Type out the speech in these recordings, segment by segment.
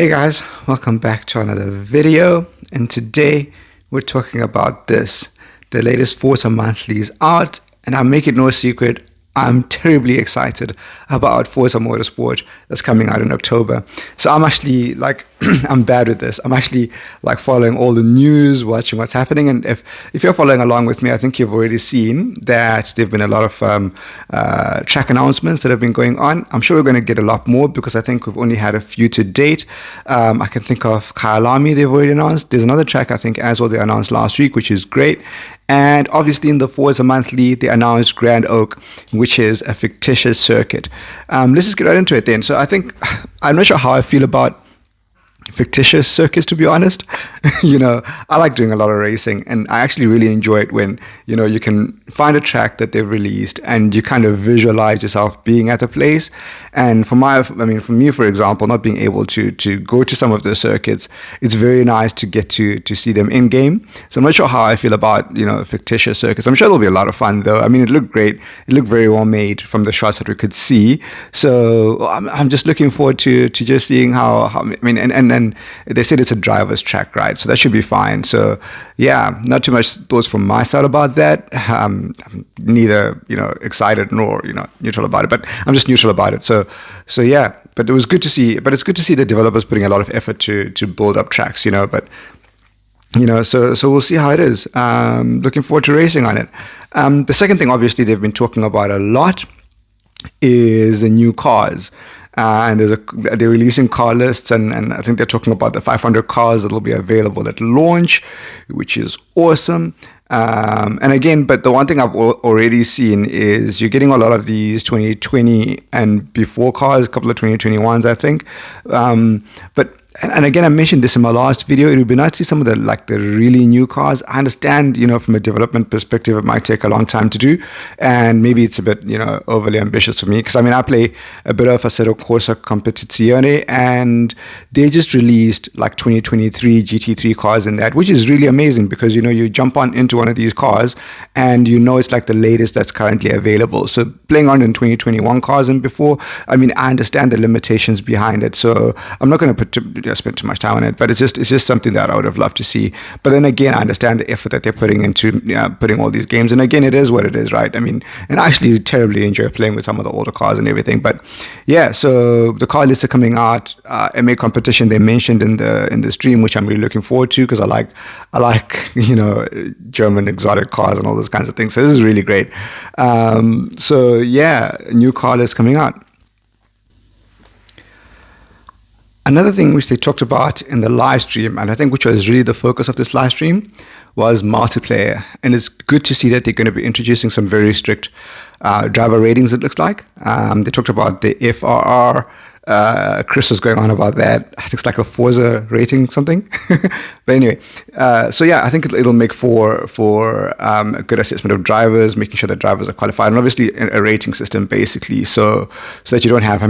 Hey guys, welcome back to another video, and today we're talking about this. The latest Forza monthly is out, and I make it no secret, I'm terribly excited about Forza Motorsport that's coming out in October. So I'm actually I'm bad with this. I'm actually following all the news, watching what's happening. And if you're following along with me, I think you've already seen that there've been a lot of track announcements that have been going on. I'm sure we're going to get a lot more because I think we've only had a few to date. I can think of Kyalami, they've already announced. There's another track I think as well they announced last week, which is great. And obviously in the Forza Monthly, they announced Grand Oak, which is a fictitious circuit. Let's just get right into it then. So I'm not sure how I feel about fictitious circuits, to be honest. I like doing a lot of racing, and I actually really enjoy it when you can find a track that they've released and you kind of visualize yourself being at the place. And for me, for example, not being able to go to some of the circuits, it's very nice to get to see them in game. So I'm not sure how I feel about fictitious circuits. I'm sure it'll be a lot of fun though. I mean, it looked great. It looked very well made from the shots that we could see. So I'm just looking forward to just seeing and they said it's a driver's track, right? So that should be fine. So yeah, not too much thoughts from my side about that. I'm neither excited nor neutral about it, but I'm just neutral about it. So yeah, but it was good to see. But it's good to see the developers putting a lot of effort to build up tracks. But so we'll see how it is. Looking forward to racing on it. The second thing, obviously, they've been talking about a lot is the new cars. And they're releasing car lists, and I think they're talking about the 500 cars that will be available at launch, which is awesome. And again, but the one thing I've already seen is you're getting a lot of these 2020 and before cars, a couple of 2021s, I think. And again, I mentioned this in my last video. It would be nice to see some of the really new cars. I understand, from a development perspective, it might take a long time to do, and maybe it's a bit, overly ambitious for me. Because I play a bit of Assetto Corsa Competizione, and they just released 2023 GT3 cars in that, which is really amazing because you jump into one of these cars, and it's the latest that's currently available. So playing on in 2021 cars and before, I understand the limitations behind it. So I'm not going to spend too much time on it, but it's just something that I would have loved to see. But then again, I understand the effort that they're putting into putting all these games, and again, it is what it is, right? And I actually terribly enjoy playing with some of the older cars and everything. But yeah, so the car lists are coming out. MA competition they mentioned in the stream, which I'm really looking forward to because I like German exotic cars and all those kinds of things. So this is really great. So yeah, new car list coming out. Another thing which they talked about in the live stream, and I think which was really the focus of this live stream, was multiplayer. And it's good to see that they're going to be introducing some very strict driver ratings, it looks like. They talked about the FRR. Chris was going on about that. I think it's like a Forza rating something. But anyway, so yeah, I think it'll make for a good assessment of drivers, making sure that drivers are qualified, and obviously a rating system basically, so that you don't have,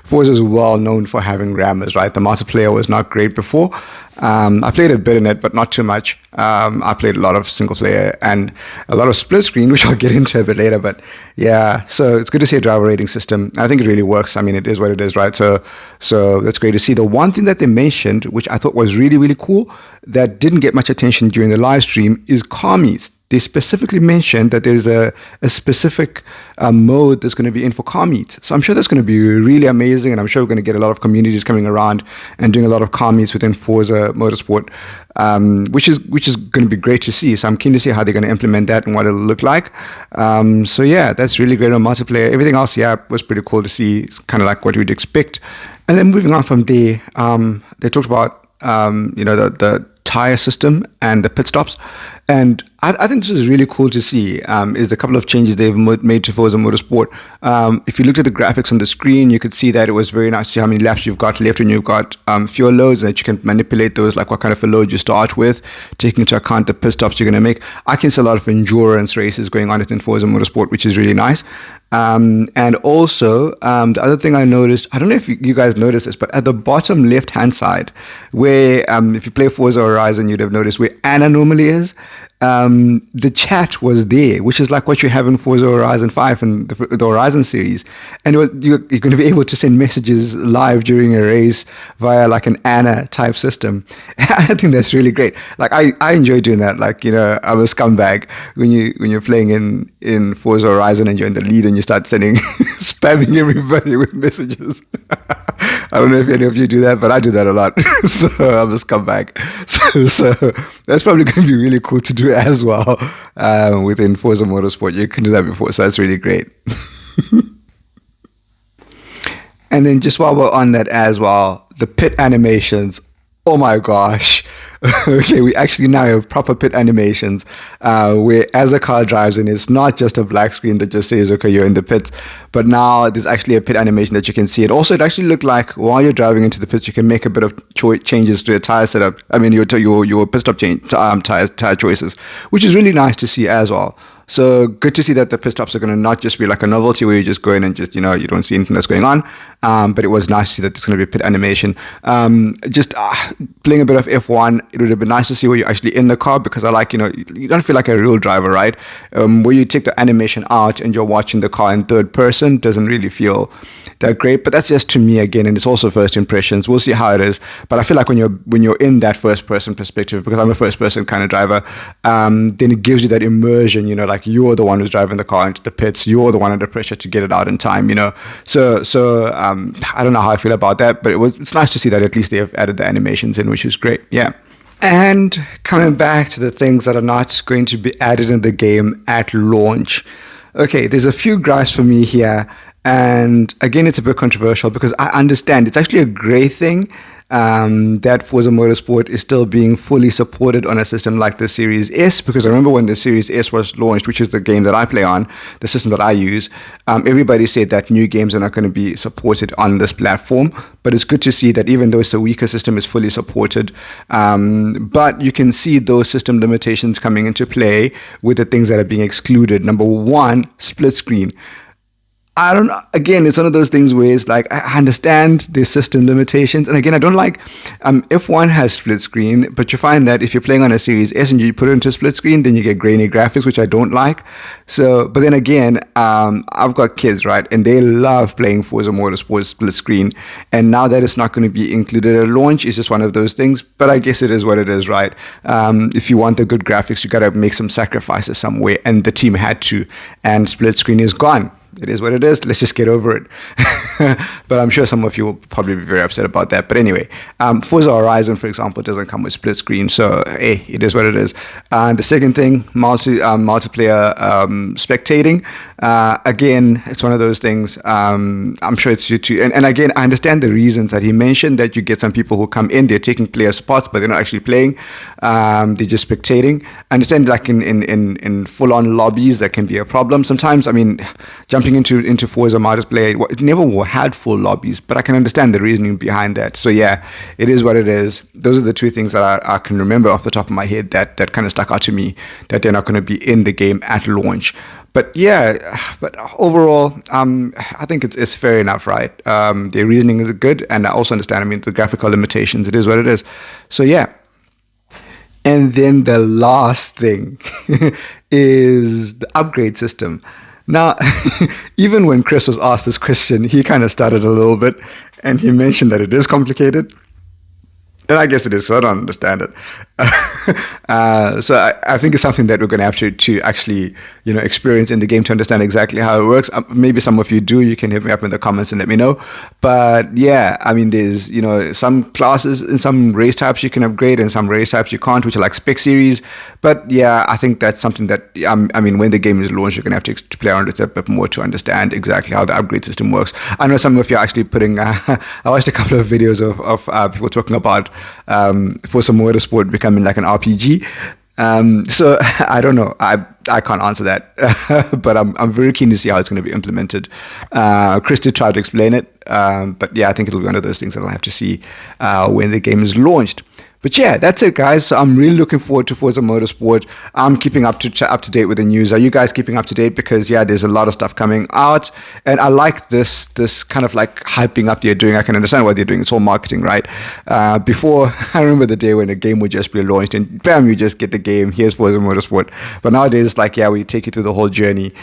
Forza is well known for having rammers, right? The multiplayer was not great before. I played a bit in it, but not too much. I played a lot of single player and a lot of split screen, which I'll get into a bit later. But yeah, so it's good to see a driver rating system. I think it really works. It is what it is, right? So that's great to see. The one thing that they mentioned, which I thought was really, really cool, that didn't get much attention during the live stream, is car meets. They specifically mentioned that there's a specific mode that's going to be in for car meets. So I'm sure that's going to be really amazing, and I'm sure we're going to get a lot of communities coming around and doing a lot of car meets within Forza Motorsport, which is going to be great to see. So I'm keen to see how they're going to implement that and what it'll look like. So yeah, that's really great on multiplayer. Everything else, yeah, was pretty cool to see. It's kind of like what we'd expect. And then moving on from there, they talked about the tire system and the pit stops, and I think this is really cool to see. Is the couple of changes they've made to Forza Motorsport. If you looked at the graphics on the screen, you could see that it was very nice to see how many laps you've got left when you've got fuel loads, and that you can manipulate those, like what kind of a load you start with, taking into account the pit stops you're going to make. I can see a lot of endurance races going on within Forza Motorsport, which is really nice. And also, the other thing I noticed, I don't know if you guys noticed this, but at the bottom left-hand side, where if you play Forza Horizon, you'd have noticed where Anna normally is. the chat was there, which is like what you have in Forza Horizon 5 and the Horizon series. And you're going to be able to send messages live during a race via like an Anna type system. I think that's really great. Like I enjoy doing that. Like, I'm a scumbag when you're playing in Forza Horizon and you're in the lead and you start sending spamming everybody with messages. I don't know if any of you do that, but I do that a lot. So I'm a scumbag. So that's probably going to be really cool to do as well within Forza Motorsport. You can do that before, so that's really great. And then just while we're on that as well, the pit animations. Oh my gosh. Okay, we actually now have proper pit animations where as a car drives in, it's not just a black screen that just says, okay, you're in the pits, but now there's actually a pit animation that you can see. Also, it actually looked like while you're driving into the pits, you can make a bit of changes to your tire setup. I mean, your pit stop tire choices, which is really nice to see as well. So good to see that the pit stops are going to not just be like a novelty where you just go in and just, you don't see anything that's going on. But it was nice to see that there's going to be a pit animation. Just playing a bit of F1, it would have been nice to see where you're actually in the car, because I like, you don't feel like a real driver, right? Where you take the animation out and you're watching the car in third person doesn't really feel that great. But that's just to me again, and it's also first impressions. We'll see how it is. But I feel like when you're in that first person perspective, because I'm a first person kind of driver, then it gives you that immersion, like you're the one who's driving the car into the pits, you're the one under pressure to get it out in time, So I don't know how I feel about that, but it's nice to see that at least they have added the animations in, which is great. Yeah. And coming back to the things that are not going to be added in the game at launch. Okay, there's a few gripes for me here. And again, it's a bit controversial because I understand it's actually a great thing that Forza Motorsport is still being fully supported on a system like the Series S, because I remember when the Series S was launched, which is the game that I play on, the system that I use, everybody said that new games are not going to be supported on this platform. But it's good to see that even though it's a weaker system, it's fully supported. But you can see those system limitations coming into play with the things that are being excluded. Number one, split screen. I don't know. Again, it's one of those things where it's like, I understand the system limitations. And again, I don't like, F1 has split screen, but you find that if you're playing on a Series S and you put it into split screen, then you get grainy graphics, which I don't like. So, but then again, I've got kids, right? And they love playing Forza Motorsport split screen. And now that it's not going to be included at launch, it's just one of those things. But I guess it is what it is, right? If you want the good graphics, you got to make some sacrifices somewhere. And the team had to. And split screen is gone. It is what it is. Let's just get over it. But I'm sure some of you will probably be very upset about that. But anyway, Forza Horizon, for example, doesn't come with split screen. So, hey, it is what it is. And the second thing, multiplayer spectating. Again, it's one of those things. I'm sure it's you too. And again, I understand the reasons that he mentioned, that you get some people who come in, they're taking player spots, but they're not actually playing. They're just spectating. I understand like in full-on lobbies, that can be a problem. Sometimes, I mean, jumping into Forza Motorsport, it never had full lobbies, but I can understand the reasoning behind that. So yeah, it is what it is. Those are the two things that I can remember off the top of my head that kind of stuck out to me, that they're not going to be in the game at launch. But yeah, but overall, I think it's fair enough, right? Their reasoning is good, and I also understand, I mean, the graphical limitations, it is what it is. So yeah. And then the last thing is the upgrade system. Now, even when Chris was asked this question, he kind of started a little bit, and he mentioned that it is complicated. And I guess it is, so I don't understand it. So I think it's something that we're going to have to actually, experience in the game to understand exactly how it works. Maybe some of you do. You can hit me up in the comments and let me know. But yeah, I mean, there's, some classes in some race types you can upgrade and some race types you can't, which are like spec series. But yeah, I think that's something that, I mean, when the game is launched, you're going to have to play around with it a bit more to understand exactly how the upgrade system works. I know some of you are actually putting, I watched a couple of videos of people talking about Forza Motorsport becoming like an RPG. So I don't know. I can't answer that, but I'm very keen to see how it's going to be implemented. Chris did try to explain it, but yeah, I think it'll be one of those things that I'll have to see when the game is launched. But yeah, that's it, guys. So I'm really looking forward to Forza Motorsport. I'm keeping up to date with the news. Are you guys keeping up to date? Because yeah, there's a lot of stuff coming out, and I like this kind of like hyping up they're doing. I can understand what they're doing. It's all marketing, right? Before, I remember the day when a game would just be launched and bam, you just get the game. Here's Forza Motorsport. But nowadays, it's like, yeah, we take you through the whole journey,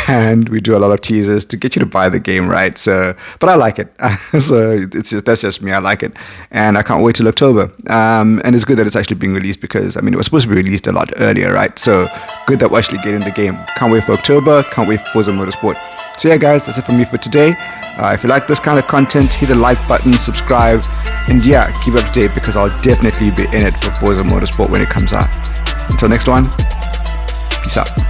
and we do a lot of teasers to get you to buy the game, right? So, but I like it. So that's just me. I like it, and I can't wait till October. And it's good that it's actually being released, because I mean, it was supposed to be released a lot earlier, right? So good that we're actually getting the game. Can't wait for October. Can't wait for Forza Motorsport. So yeah, guys, that's it from me for today. If you like this kind of content, hit the like button, subscribe, and yeah, keep up to date, because I'll definitely be in it for Forza Motorsport when it comes out. Until next one, peace out.